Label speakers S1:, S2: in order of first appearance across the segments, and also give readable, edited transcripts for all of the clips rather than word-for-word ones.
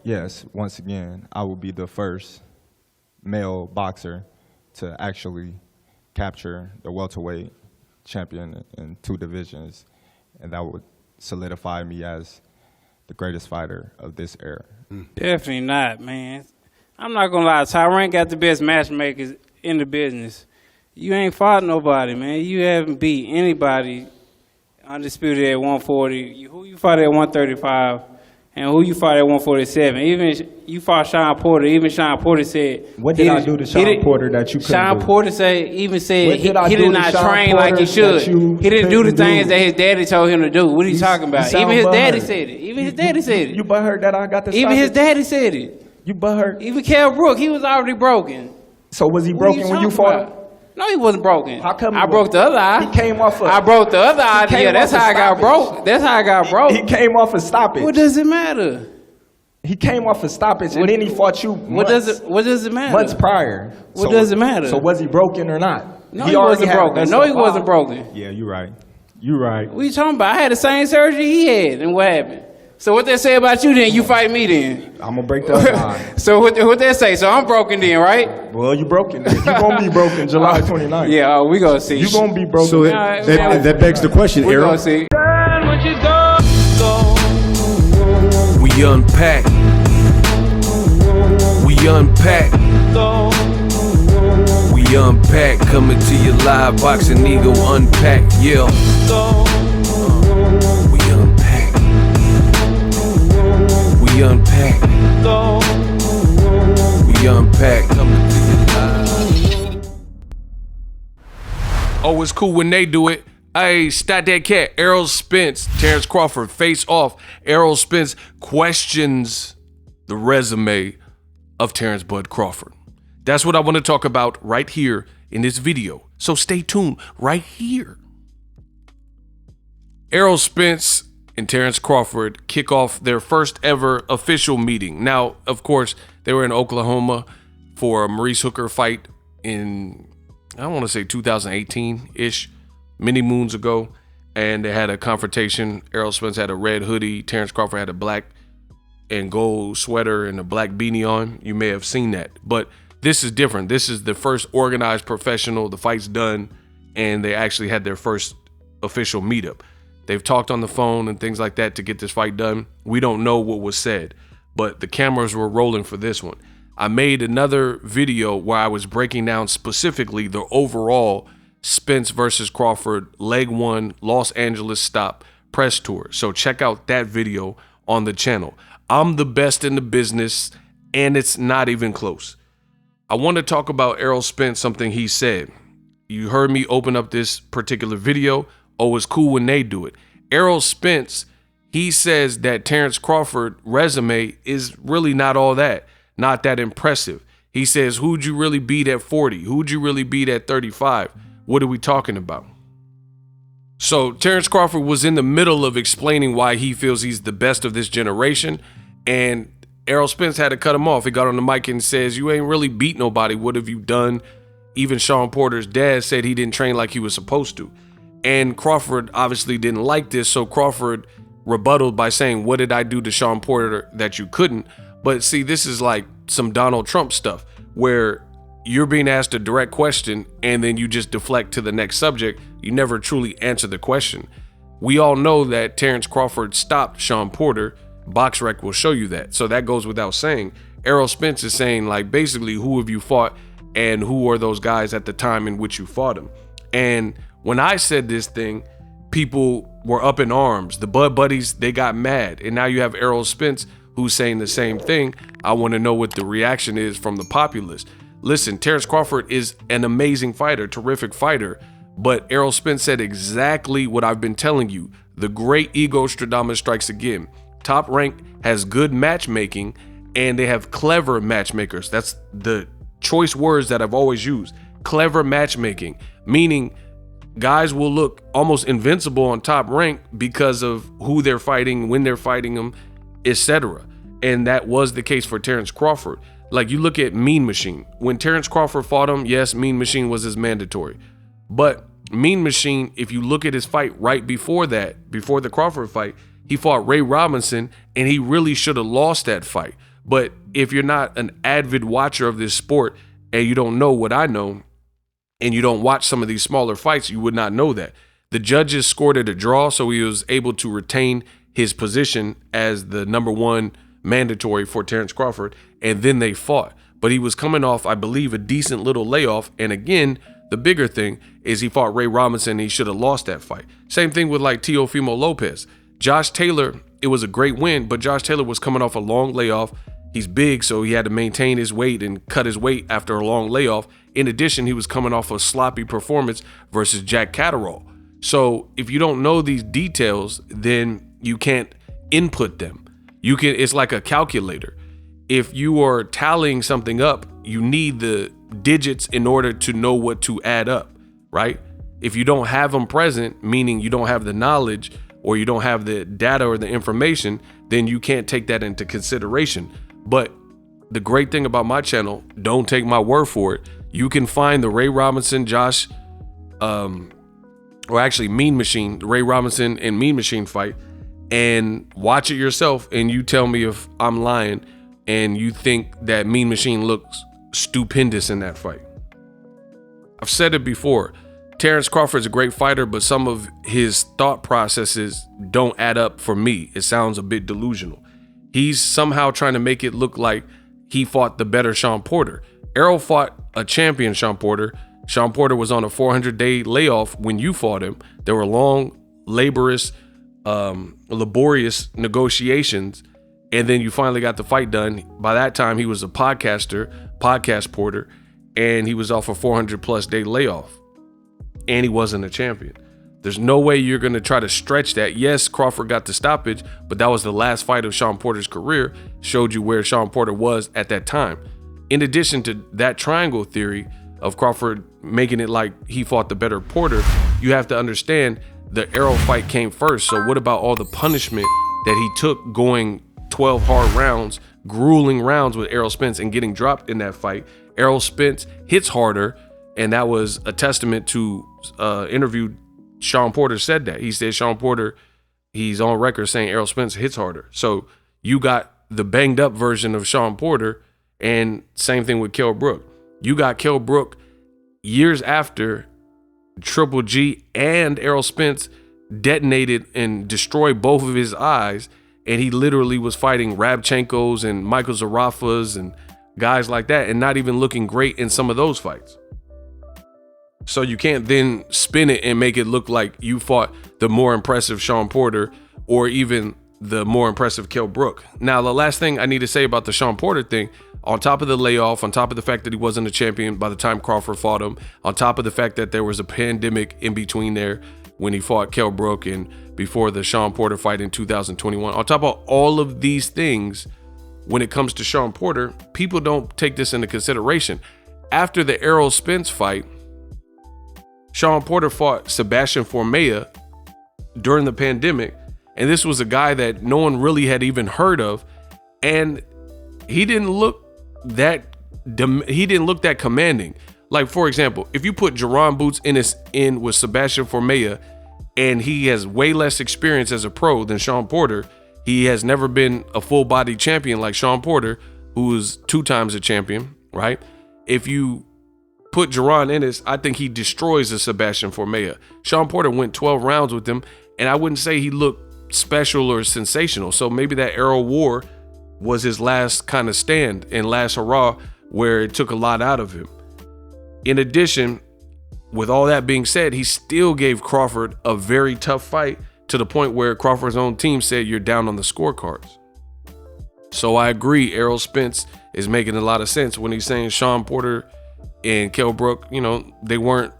S1: yes, once again, I will be the first male boxer to actually capture the welterweight champion in 2 divisions, and that would solidify me as the greatest fighter of this era.
S2: Definitely not, man. I'm not gonna lie, Tyron got the best matchmakers in the business. You ain't fought nobody, man. You haven't beat anybody undisputed at 140. Who you fought at 135, and who you fought at 147. Even you fought Sean Porter. Even Sean Porter said,
S1: What did I do to Sean Porter that you couldn't
S2: Sean
S1: do?
S2: Porter said he did not train
S1: Porter
S2: like he should. He didn't do the things that his daddy told him to do. What are you talking about? Even his daddy said it. Even his daddy said it.
S1: You butthurt that I got the
S2: Even his daddy said it.
S1: You butthurt.
S2: Even Kell Brook, he was already broken.
S1: So was he broken when you fought him?
S2: No, he wasn't broken.
S1: How come
S2: I broke the other eye.
S1: He came off of.
S2: I broke the other eye. Yeah, that's how I got broke. That's how I got broke.
S1: He came off a stoppage.
S2: What does it matter?
S1: He came off a stoppage, and then he fought you
S2: What does it matter?
S1: months prior.
S2: What does it matter?
S1: So was he broken or not?
S2: No, he wasn't broken. No, he wasn't broken.
S1: Yeah, you're right. You're right.
S2: What are you talking about? I had the same surgery he had, and what happened? So what they say about you then? You fight me then?
S1: I'm gonna break the other eye.
S2: So what they say? So I'm broken then, right?
S1: Well, you broken. You're gonna be broken July 29th.
S2: Yeah, we gonna see.
S1: You gonna be broken.
S3: So that begs the question,
S2: We
S3: Errol.
S2: gonna see.
S4: We unpack. We unpack. We unpack. Coming to you live, Boxingego unpack. Yeah. We unpack. We unpack. We unpack. Coming to you live. Oh, it's cool when they do it. Hey, stat that cat. Errol Spence, Terence Crawford, face off. Errol Spence questions the resume of Terence Bud Crawford. That's what I want to talk about right here in this video. So stay tuned right here. Errol Spence and Terence Crawford kick off their first ever official meeting. Now, of course, they were in Oklahoma for a Maurice Hooker fight in, I want to say 2018-ish. Many moons ago, and they had a confrontation. Errol Spence had a red hoodie. Terence Crawford had a black and gold sweater and a black beanie on. You may have seen that, but this is different. This is the first organized professional. The fight's done, and they actually had their first official meetup. They've talked on the phone and things like that to get this fight done. We don't know what was said, but the cameras were rolling for this one. I made another video where I was breaking down specifically the overall Spence versus Crawford leg 1 Los Angeles stop press tour. So check out that video on the channel. I'm the best in the business, and it's not even close. I want to talk about Errol Spence, something he said. You heard me open up this particular video. Oh, it's cool when they do it. Errol Spence, he says that Terence Crawford resume is really not all that, not that impressive. He says, who'd you really beat at 40? Who'd you really beat at 35? What are we talking about? So Terence Crawford was in the middle of explaining why he feels he's the best of this generation, and Errol Spence had to cut him off. He got on the mic and says, you ain't really beat nobody. What have you done? Even Sean Porter's dad said he didn't train like he was supposed to. And Crawford obviously didn't like this, so Crawford rebutted by saying, what did I do to Sean Porter that you couldn't? But see, this is like some Donald Trump stuff where you're being asked a direct question and then you just deflect to the next subject. You never truly answer the question. We all know that Terence Crawford stopped Sean Porter. BoxRec will show you that. So that goes without saying. Errol Spence is saying, like, basically, who have you fought and who are those guys at the time in which you fought them? And when I said this thing, people were up in arms. The Bud Buddies, they got mad. And now you have Errol Spence who's saying the same thing. I want to know what the reaction is from the populace. Listen, Terence Crawford is an amazing fighter, terrific fighter, but Errol Spence said exactly what I've been telling you. The great ego Stradamus strikes again. Top Rank has good matchmaking, and they have clever matchmakers. That's the choice words that I've always used. Clever matchmaking, meaning guys will look almost invincible on Top Rank because of who they're fighting, when they're fighting them, etc. And that was the case for Terence Crawford. Like, you look at Mean Machine. When Terence Crawford fought him, yes, Mean Machine was his mandatory. But Mean Machine, if you look at his fight right before that, before the Crawford fight, he fought Ray Robinson, and he really should have lost that fight. But if you're not an avid watcher of this sport and you don't know what I know, and you don't watch some of these smaller fights, you would not know that. The judges scored it a draw, so he was able to retain his position as the number one mandatory for Terence Crawford, and then they fought. But he was coming off, I believe, a decent little layoff. And again, the bigger thing is he fought Ray Robinson, and he should have lost that fight. Same thing with like Teofimo Lopez. Josh Taylor, it was a great win, but Josh Taylor was coming off a long layoff. He's big, so he had to maintain his weight and cut his weight after a long layoff. In addition, he was coming off a sloppy performance versus Jack Catterall. So if you don't know these details, then you can't input them. It's like a calculator. If you are tallying something up, you need the digits in order to know what to add up, right? If you don't have them present, meaning you don't have the knowledge or you don't have the data or the information, then you can't take that into consideration. But the great thing about my channel, don't take my word for it. You can find the Ray Robinson, Mean Machine, the Ray Robinson and Mean Machine fight, and watch it yourself, and you tell me if I'm lying and you think that Mean Machine looks stupendous in that fight. I've said it before. Terence Crawford's a great fighter, but some of his thought processes don't add up for me. It sounds a bit delusional. He's somehow trying to make it look like he fought the better Shawn Porter. Errol fought a champion Shawn Porter. Shawn Porter was on a 400-day layoff when you fought him. There were long, laborious negotiations, and then you finally got the fight done. By that time, he was a podcast Porter, and he was off a 400+ day layoff, and he wasn't a champion. There's no way you're going to try to stretch that. Yes, Crawford got the stoppage, but that was the last fight of Shawn Porter's career. Showed you where Shawn Porter was at that time. In addition to that triangle theory of Crawford making it like he fought the better Porter, you have to understand the Errol fight came first. So what about all the punishment that he took going 12 hard rounds, grueling rounds with Errol Spence and getting dropped in that fight? Errol Spence hits harder, and that was a testament to interview. Shawn Porter said that. He said Shawn Porter, he's on record saying Errol Spence hits harder. So you got the banged up version of Shawn Porter, and same thing with Kell Brook. You got Kell Brook years after Triple G and Errol Spence detonated and destroyed both of his eyes, and he literally was fighting Rabchenkos and Michael Zarafas and guys like that, and not even looking great in some of those fights. So you can't then spin it and make it look like you fought the more impressive Shawn Porter or even the more impressive Kell Brook. Now, the last thing I need to say about the Shawn Porter thing, on top of the layoff, on top of the fact that he wasn't a champion by the time Crawford fought him, on top of the fact that there was a pandemic in between there when he fought Kell Brook and before the Shawn Porter fight in 2021, on top of all of these things, when it comes to Shawn Porter, people don't take this into consideration. After the Errol Spence fight, Shawn Porter fought Sebastian Formella during the pandemic, and this was a guy that no one really had even heard of, and he didn't look that commanding. Like, for example, if you put Jerron Boots in with Sebastian Formella, and he has way less experience as a pro than Shawn Porter, he has never been a full-body champion like Shawn Porter, who was 2 times a champion, right? If you put Jerron Ennis, I think he destroys the Sebastian Formella. Shawn Porter went 12 rounds with him, and I wouldn't say he looked special or sensational. So maybe that Errol War was his last kind of stand and last hurrah where it took a lot out of him. In addition, with all that being said, he still gave Crawford a very tough fight to the point where Crawford's own team said you're down on the scorecards. So I agree, Errol Spence is making a lot of sense when he's saying Shawn Porter and Kell Brook, they weren't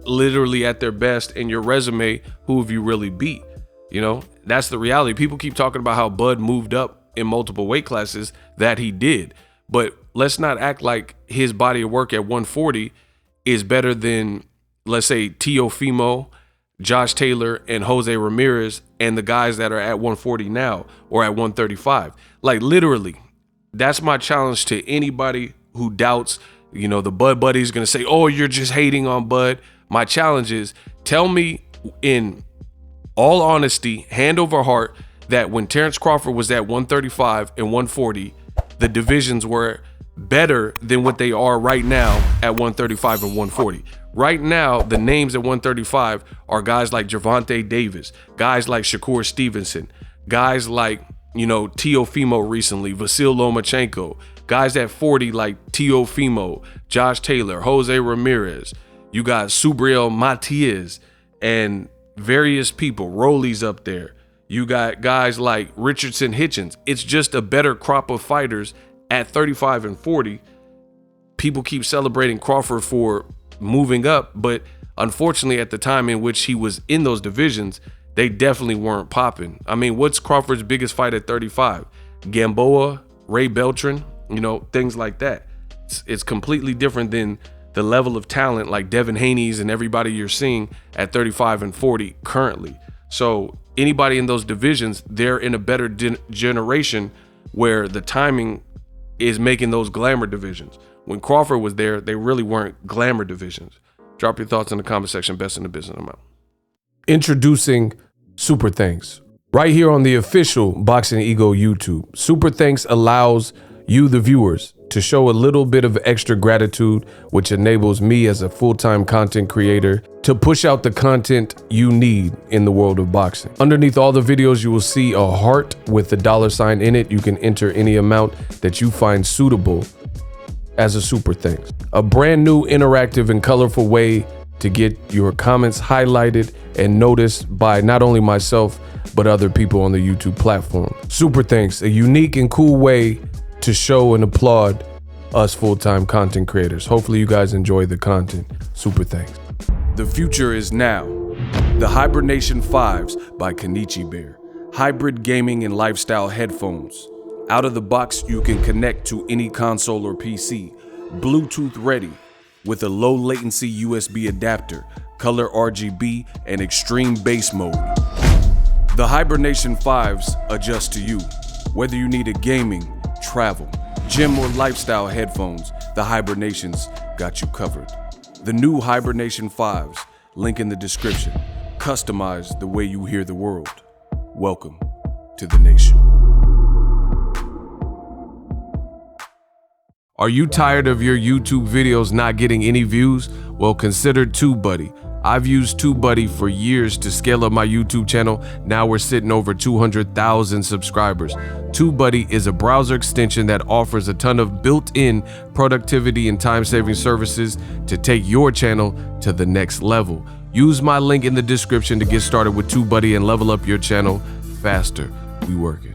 S4: literally at their best, and your resume, who have you really beat? That's the reality. People keep talking about how Bud moved up in multiple weight classes. That he did, but let's not act like his body of work at 140 is better than, let's say, Teofimo, Josh Taylor, and Jose Ramirez, and the guys that are at 140 now or at 135. Like, literally, that's my challenge to anybody who doubts. The Bud buddy is going to say, oh, you're just hating on Bud. My challenge is, tell me in all honesty, hand over heart, that when Terence Crawford was at 135 and 140, the divisions were better than what they are right now at 135 and 140. Right now, the names at 135 are guys like Gervonta Davis, guys like Shakur Stevenson, guys like, Teofimo recently, Vasil Lomachenko, guys at 40 like Teofimo, Josh Taylor, Jose Ramirez. You got Subriel Matias and various people. Rolly's up there. You got guys like Richardson Hitchens. It's just a better crop of fighters at 35 and 40. People keep celebrating Crawford for moving up, but unfortunately at the time in which he was in those divisions, they definitely weren't popping. I mean, what's Crawford's biggest fight at 35? Gamboa, Ray Beltran, things like that. It's completely different than the level of talent like Devin Haney's and everybody you're seeing at 35 and 40 currently. So anybody in those divisions, they're in a better generation where the timing is making those glamour divisions. When Crawford was there, they really weren't glamour divisions. Drop your thoughts in the comment section. Best in the business. I'm out. Introducing Super Thanks. Right here on the official Boxingego YouTube. Super Thanks allows you, the viewers, to show a little bit of extra gratitude, which enables me as a full-time content creator to push out the content you need in the world of boxing. Underneath all the videos, you will see a heart with the $sign in it. You can enter any amount that you find suitable as a super thanks. A brand new interactive and colorful way to get your comments highlighted and noticed by not only myself, but other people on the YouTube platform. Super thanks, a unique and cool way to show and applaud us full-time content creators. Hopefully you guys enjoy the content. Super thanks. The future is now. The Hibernation 5s by Kenichi Bear. Hybrid gaming and lifestyle headphones. Out of the box, you can connect to any console or PC. Bluetooth ready with a low latency USB adapter, color RGB, and extreme bass mode. The Hibernation 5s adjust to you. Whether you need a gaming, travel, gym, or lifestyle headphones, the Hibernations got you covered. The new Hibernation 5s, link in the description. Customize the way you hear the world. Welcome to the nation. Are you tired of your YouTube videos not getting any views? Well, consider TubeBuddy. I've used TubeBuddy for years to scale up my YouTube channel. Now we're sitting over 200,000 subscribers. TubeBuddy is a browser extension that offers a ton of built-in productivity and time-saving services to take your channel to the next level. Use my link in the description to get started with TubeBuddy and level up your channel faster. We working.